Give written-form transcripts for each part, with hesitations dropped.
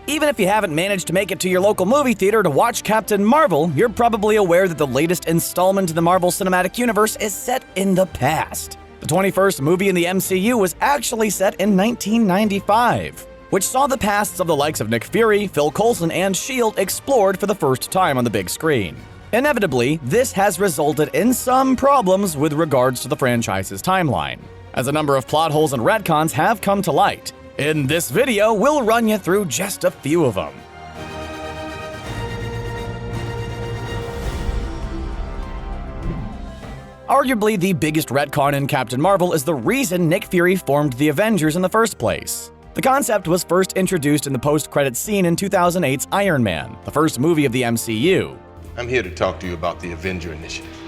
Even if you haven't managed to make it to your local movie theater to watch Captain Marvel, you're probably aware that the latest installment in the Marvel Cinematic Universe is set in the past. The 21st movie in the MCU was actually set in 1995, which saw the pasts of the likes of Nick Fury, Phil Coulson, and S.H.I.E.L.D. explored for the first time on the big screen. Inevitably, this has resulted in some problems with regards to the franchise's timeline, as a number of plot holes and retcons have come to light. In this video, we'll run you through just a few of them. Arguably, the biggest retcon in Captain Marvel is the reason Nick Fury formed the Avengers in the first place. The concept was first introduced in the post-credits scene in 2008's Iron Man, the first movie of the MCU. I'm here to talk to you about the Avenger Initiative.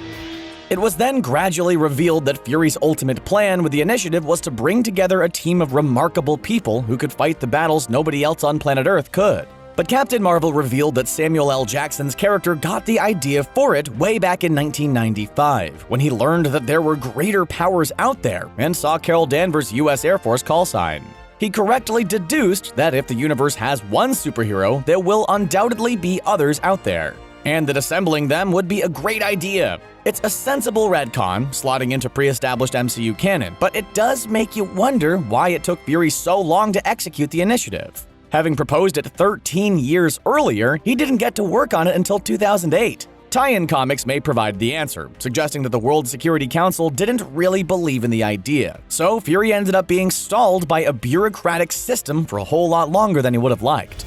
It was then gradually revealed that Fury's ultimate plan with the initiative was to bring together a team of remarkable people who could fight the battles nobody else on planet Earth could. But Captain Marvel revealed that Samuel L. Jackson's character got the idea for it way back in 1995, when he learned that there were greater powers out there and saw Carol Danvers' U.S. Air Force call sign. He correctly deduced that if the universe has one superhero, there will undoubtedly be others out there, and that assembling them would be a great idea. It's a sensible retcon, slotting into pre-established MCU canon, but it does make you wonder why it took Fury so long to execute the initiative. Having proposed it 13 years earlier, he didn't get to work on it until 2008. Tie-in comics may provide the answer, suggesting that the World Security Council didn't really believe in the idea, so Fury ended up being stalled by a bureaucratic system for a whole lot longer than he would have liked.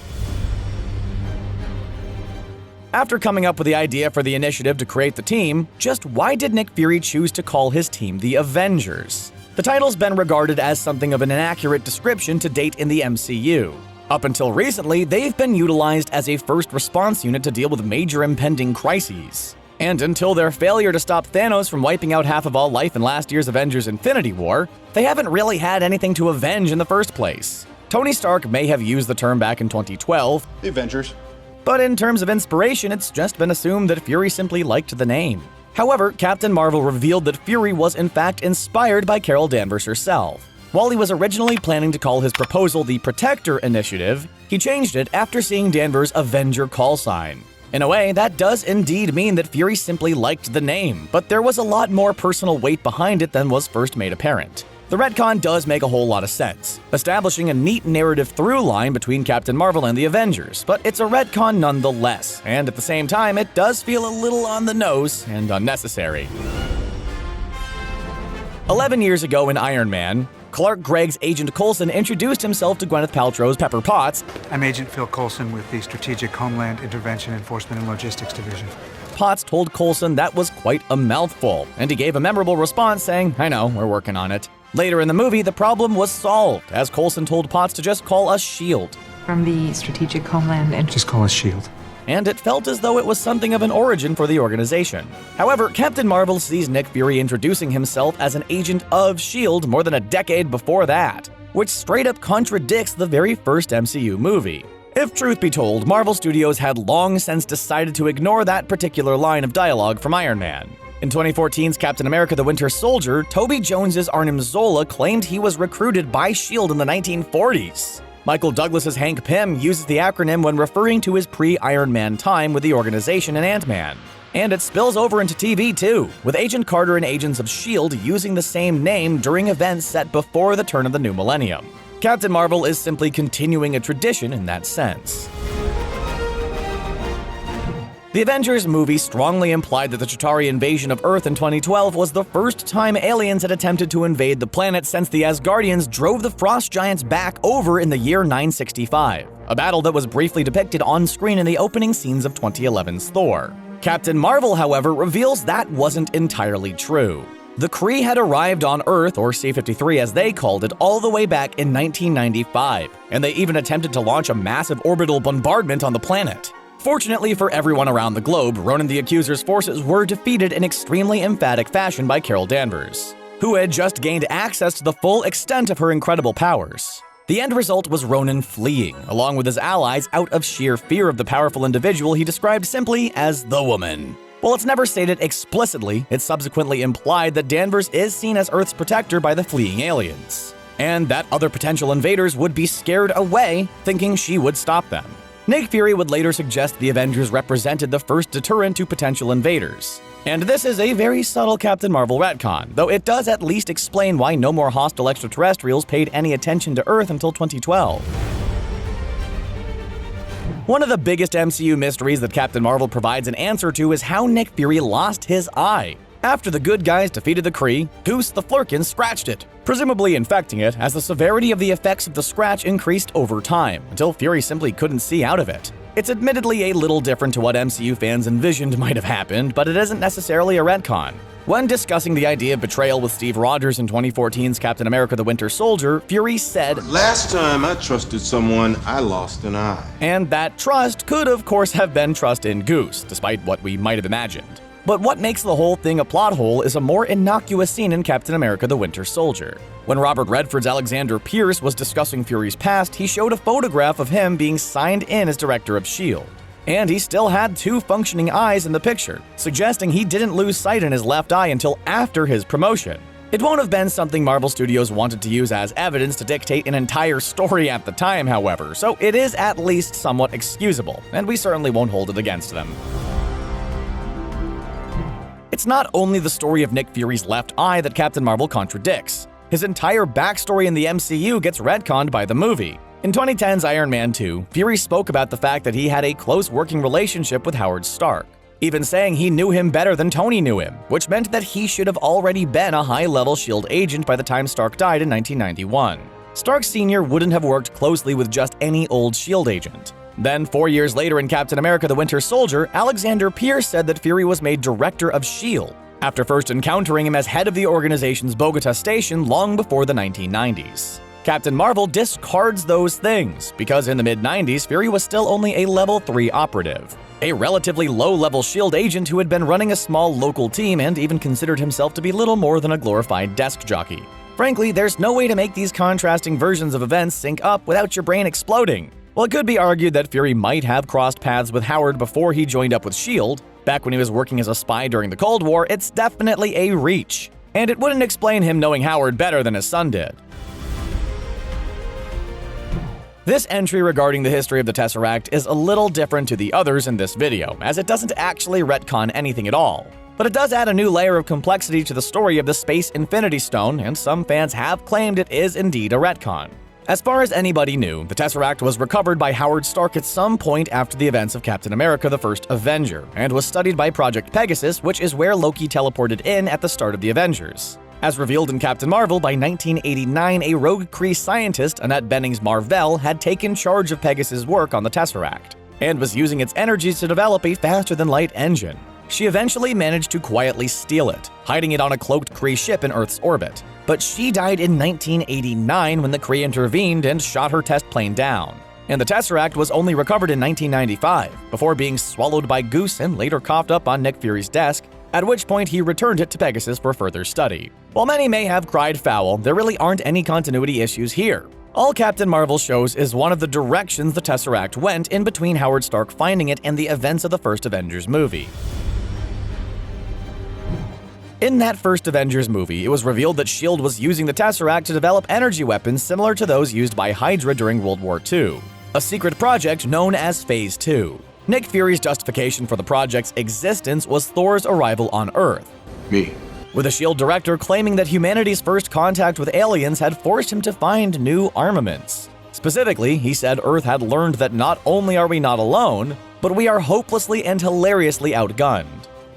After coming up with the idea for the initiative to create the team, just why did Nick Fury choose to call his team the Avengers? The title's been regarded as something of an inaccurate description to date in the MCU. Up until recently, they've been utilized as a first response unit to deal with major impending crises. And until their failure to stop Thanos from wiping out half of all life in last year's Avengers Infinity War, they haven't really had anything to avenge in the first place. Tony Stark may have used the term back in 2012, the Avengers. But in terms of inspiration, it's just been assumed that Fury simply liked the name. However, Captain Marvel revealed that Fury was in fact inspired by Carol Danvers herself. While he was originally planning to call his proposal the Protector Initiative, he changed it after seeing Danvers' Avenger call sign. In a way, that does indeed mean that Fury simply liked the name, but there was a lot more personal weight behind it than was first made apparent. The retcon does make a whole lot of sense, establishing a neat narrative through line between Captain Marvel and the Avengers, but it's a retcon nonetheless, and at the same time, it does feel a little on the nose and unnecessary. 11 years ago in Iron Man, Clark Gregg's Agent Coulson introduced himself to Gwyneth Paltrow's Pepper Potts. I'm Agent Phil Coulson with the Strategic Homeland Intervention Enforcement and Logistics Division. Potts told Coulson that was quite a mouthful, and he gave a memorable response saying, "I know, we're working on it." Later in the movie, the problem was solved, as Coulson told Potts to just call us S.H.I.E.L.D. From the Strategic Homeland and Just call us S.H.I.E.L.D. And it felt as though it was something of an origin for the organization. However, Captain Marvel sees Nick Fury introducing himself as an agent of S.H.I.E.L.D. more than a decade before that, which straight up contradicts the very first MCU movie. If truth be told, Marvel Studios had long since decided to ignore that particular line of dialogue from Iron Man. In 2014's Captain America the Winter Soldier, Toby Jones's Arnim Zola claimed he was recruited by S.H.I.E.L.D. in the 1940s. Michael Douglas's Hank Pym uses the acronym when referring to his pre-Iron Man time with the organization in Ant-Man. And it spills over into TV too, with Agent Carter and Agents of S.H.I.E.L.D. using the same name during events set before the turn of the new millennium. Captain Marvel is simply continuing a tradition in that sense. The Avengers movie strongly implied that the Chitauri invasion of Earth in 2012 was the first time aliens had attempted to invade the planet since the Asgardians drove the Frost Giants back over in the year 965, a battle that was briefly depicted on screen in the opening scenes of 2011's Thor. Captain Marvel, however, reveals that wasn't entirely true. The Kree had arrived on Earth, or C-53 as they called it, all the way back in 1995, and they even attempted to launch a massive orbital bombardment on the planet. Fortunately for everyone around the globe, Ronan the Accuser's forces were defeated in extremely emphatic fashion by Carol Danvers, who had just gained access to the full extent of her incredible powers. The end result was Ronan fleeing, along with his allies, out of sheer fear of the powerful individual he described simply as the Woman. While it's never stated explicitly, it's subsequently implied that Danvers is seen as Earth's protector by the fleeing aliens. and that other potential invaders would be scared away, thinking she would stop them. Nick Fury would later suggest the Avengers represented the first deterrent to potential invaders. And this is a very subtle Captain Marvel retcon, though it does at least explain why no more hostile extraterrestrials paid any attention to Earth until 2012. One of the biggest MCU mysteries that Captain Marvel provides an answer to is how Nick Fury lost his eye. After the good guys defeated the Kree, Goose the Flurkin scratched it, presumably infecting it as the severity of the effects of the scratch increased over time, until Fury simply couldn't see out of it. It's admittedly a little different to what MCU fans envisioned might have happened, but it isn't necessarily a retcon. When discussing the idea of betrayal with Steve Rogers in 2014's Captain America the Winter Soldier, Fury said, "Last time I trusted someone, I lost an eye." And that trust could of course have been trust in Goose, despite what we might have imagined. But what makes the whole thing a plot hole is a more innocuous scene in Captain America the Winter Soldier. When Robert Redford's Alexander Pierce was discussing Fury's past, he showed a photograph of him being signed in as director of S.H.I.E.L.D. And he still had 2 functioning eyes in the picture, suggesting he didn't lose sight in his left eye until after his promotion. It won't have been something Marvel Studios wanted to use as evidence to dictate an entire story at the time, however, so it is at least somewhat excusable, and we certainly won't hold it against them. It's not only the story of Nick Fury's left eye that Captain Marvel contradicts. His entire backstory in the MCU gets retconned by the movie. In 2010's Iron Man 2, Fury spoke about the fact that he had a close working relationship with Howard Stark, even saying he knew him better than Tony knew him, which meant that he should have already been a high-level S.H.I.E.L.D. agent by the time Stark died in 1991. Stark Sr. wouldn't have worked closely with just any old S.H.I.E.L.D. agent. Then, 4 years later in Captain America the Winter Soldier, Alexander Pierce said that Fury was made director of S.H.I.E.L.D., after first encountering him as head of the organization's Bogota station long before the 1990s. Captain Marvel discards those things, because in the mid-90s, Fury was still only a level 3 operative, a relatively low-level S.H.I.E.L.D. agent who had been running a small local team and even considered himself to be little more than a glorified desk jockey. Frankly, there's no way to make these contrasting versions of events sync up without your brain exploding. While it could be argued that Fury might have crossed paths with Howard before he joined up with S.H.I.E.L.D., back when he was working as a spy during the Cold War, it's definitely a reach. And it wouldn't explain him knowing Howard better than his son did. This entry regarding the history of the Tesseract is a little different to the others in this video, as it doesn't actually retcon anything at all. But it does add a new layer of complexity to the story of the Space Infinity Stone, and some fans have claimed it is indeed a retcon. As far as anybody knew, the Tesseract was recovered by Howard Stark at some point after the events of Captain America the First Avenger, and was studied by Project Pegasus, which is where Loki teleported in at the start of the Avengers. As revealed in Captain Marvel, by 1989, a rogue Kree scientist, Annette Bening's Mar-Vell, had taken charge of Pegasus' work on the Tesseract, and was using its energies to develop a faster-than-light engine. She eventually managed to quietly steal it, hiding it on a cloaked Kree ship in Earth's orbit. But she died in 1989 when the Kree intervened and shot her test plane down. And the Tesseract was only recovered in 1995, before being swallowed by Goose and later coughed up on Nick Fury's desk, at which point he returned it to Pegasus for further study. While many may have cried foul, there really aren't any continuity issues here. All Captain Marvel shows is one of the directions the Tesseract went in between Howard Stark finding it and the events of the first Avengers movie. In that first Avengers movie, it was revealed that S.H.I.E.L.D. was using the Tesseract to develop energy weapons similar to those used by Hydra during World War II, a secret project known as Phase 2. Nick Fury's justification for the project's existence was Thor's arrival on Earth, Me. with the S.H.I.E.L.D. director claiming that humanity's first contact with aliens had forced him to find new armaments. Specifically, he said Earth had learned that not only are we not alone, but we are hopelessly and hilariously outgunned.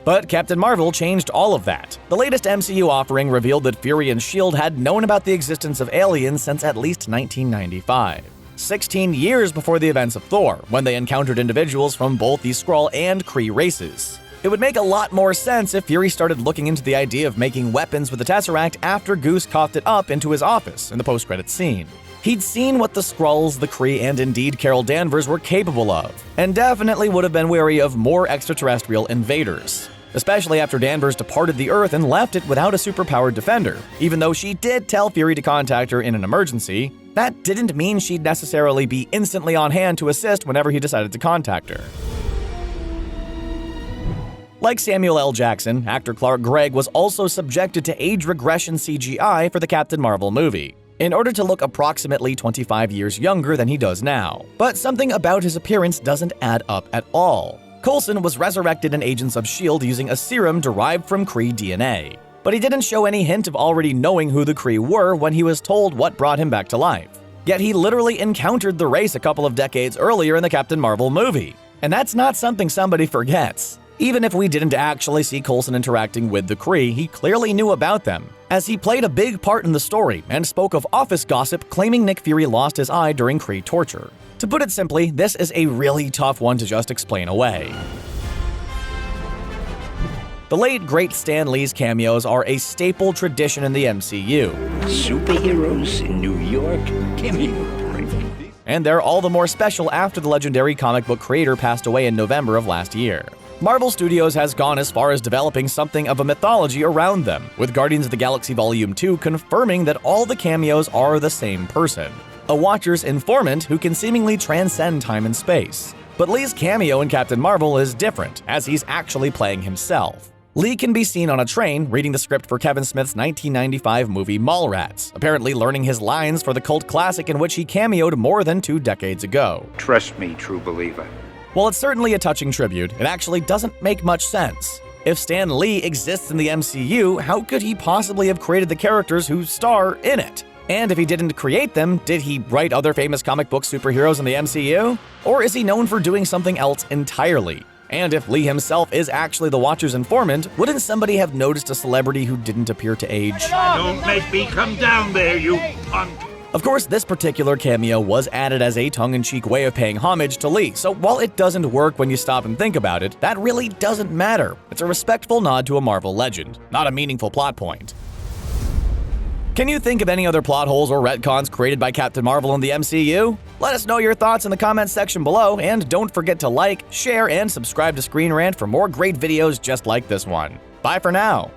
But Captain Marvel changed all of that. The latest MCU offering revealed that Fury and S.H.I.E.L.D. had known about the existence of aliens since at least 1995. 16 years before the events of Thor, when they encountered individuals from both the Skrull and Kree races. It would make a lot more sense if Fury started looking into the idea of making weapons with the Tesseract after Goose coughed it up into his office in the post-credits scene. He'd seen what the Skrulls, the Kree, and indeed Carol Danvers were capable of, and definitely would have been wary of more extraterrestrial invaders, especially after Danvers departed the Earth and left it without a superpowered defender. Even though she did tell Fury to contact her in an emergency, that didn't mean she'd necessarily be instantly on hand to assist whenever he decided to contact her. Like Samuel L. Jackson, actor Clark Gregg was also subjected to age regression CGI for the Captain Marvel movie. in order to look approximately 25 years younger than he does now. But something about his appearance doesn't add up at all. Coulson was resurrected in Agents of S.H.I.E.L.D. using a serum derived from Kree DNA. But he didn't show any hint of already knowing who the Kree were when he was told what brought him back to life. Yet he literally encountered the race a couple of decades earlier in the Captain Marvel movie. And that's not something somebody forgets. Even if we didn't actually see Coulson interacting with the Kree, he clearly knew about them, as he played a big part in the story and spoke of office gossip claiming Nick Fury lost his eye during Kree torture. To put it simply, this is a really tough one to just explain away. The late great Stan Lee's cameos are a staple tradition in the MCU. Superheroes in New York, cameo. And they're all the more special after the legendary comic book creator passed away in November of last year. Marvel Studios has gone as far as developing something of a mythology around them, with Guardians of the Galaxy Volume 2 confirming that all the cameos are the same person, a Watcher's informant who can seemingly transcend time and space. But Lee's cameo in Captain Marvel is different, as he's actually playing himself. Lee can be seen on a train reading the script for Kevin Smith's 1995 movie Mallrats, apparently learning his lines for the cult classic in which he cameoed more than 2 decades ago. Trust me, true believer. While it's certainly a touching tribute, it actually doesn't make much sense. If Stan Lee exists in the MCU, how could he possibly have created the characters who star in it? And if he didn't create them, did he write other famous comic book superheroes in the MCU? Or is he known for doing something else entirely? And if Lee himself is actually the Watcher's informant, wouldn't somebody have noticed a celebrity who didn't appear to age? Don't make me come down there, you punk! Of course, this particular cameo was added as a tongue-in-cheek way of paying homage to Lee, so while it doesn't work when you stop and think about it, that really doesn't matter. It's a respectful nod to a Marvel legend, not a meaningful plot point. Can you think of any other plot holes or retcons created by Captain Marvel in the MCU? Let us know your thoughts in the comments section below, and don't forget to like, share, and subscribe to ScreenRant for more great videos just like this one. Bye for now!